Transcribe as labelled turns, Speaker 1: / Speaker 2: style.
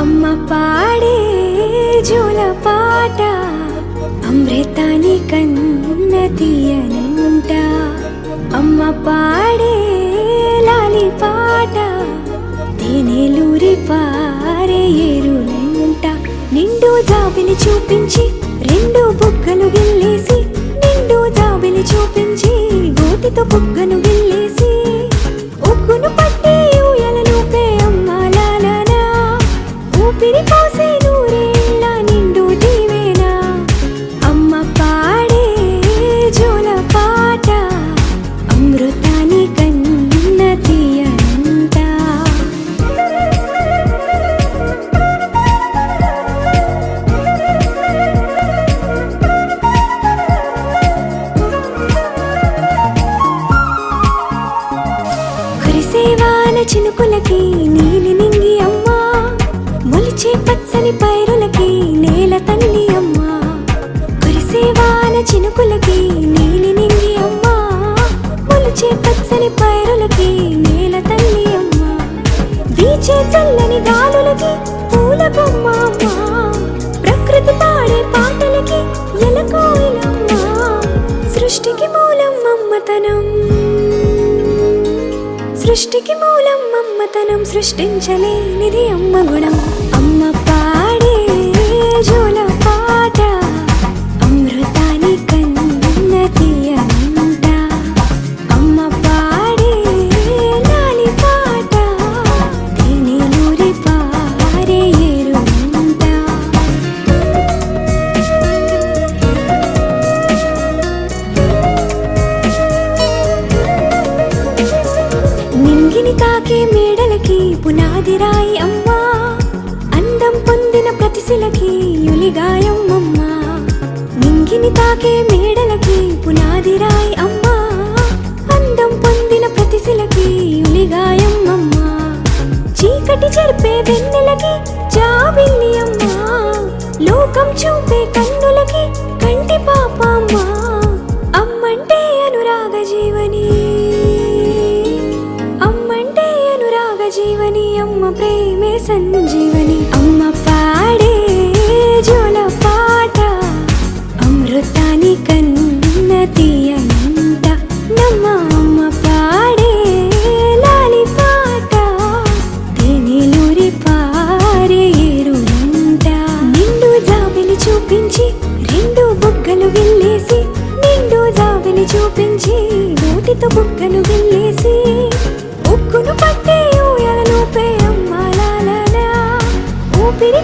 Speaker 1: అమ్మ పాడే జోల పాట అమృతాని కన్న తీయనంట. అమ్మ పాడే లాలి పాట తేనెలూరి పారే ఏరులంట. నిండు జాబిలి చూపించి రెండు బుగ్గలు గిల్లేసి, నిండు జాబిలి చూపించి గోటితో బుగ్గను గిల్లేసి, ఉగ్గును పట్టి ఊయలలోపే అమ్మ లాలనా, ఊపిరి పోసే నూరేళ్ళ నిండు దీవేనా. అమ్మ పాడే జోల పాట అమృతాని కన్న తీయనంట. కురిసేవాన చినుకులకి నీలి నింగి అమ్మ, మొలిచే పచ్చని పైరులకి నేల తల్లి అమ్మ. కురిసేవాన చినుకులకి నీలి నింగి అమ్మ, మొలిచే పచ్చని పైరులకి నేల తల్లి అమ్మ. వీచే చల్లని గాలులకి పూల బొమ్మ అమ్మ, ప్రకృతి పాడే పాటలకి ఎలకోయిలమ్మ. సృష్టికి మూలం అమ్మతనం, సృష్టికి మూలం అమ్మతనం, సృష్టించలేనిది అమ్మ గుణం. అమ్మ పాడే జోల పాట అమృతాని కన్న తీయనంట. అమ్మ పాడే లాలి పాట తేనెలూరి పారే ఏరులంట. నింగిని తాకే మేడలకి పునాది రాయి అమ్మ, అందం పొందిన ప్రతిశిలకి యులిగాయం అమ్మ. నింగిని తాకే మేడలకి పునాది రాయి అమ్మ, అందం పొందిన ప్రతిశిలకి యులిగాయం అమ్మ. చీకటి చెరిపే వెన్నెలకి జాబిల్లి అమ్మ, లోకం చూపే కన్నులకి కంటి పాప అమ్మ. అమ్మంటే అనురాగ జీవని, అమ్మంటే అనురాగ జీవని, అమ్మ ప్రేమే సంజీవని. అమ్మ పాడే జోల పాట అమృతాని కన్న తీయనంట. నమ్మ అమ్మ పాడే లాలి పాట తేనెలూరి పారే ఏరులంట. నిండు జాబిలి చూపించి రెండు బుగ్గలు గిల్లేసి, నిండు జాబిలి చూపించి నోటితో బుగ్గను గిల్లేసి, ఉక్కును పట్టి ఊయలలోపే అమ్మ లాలనా, ఊపిరి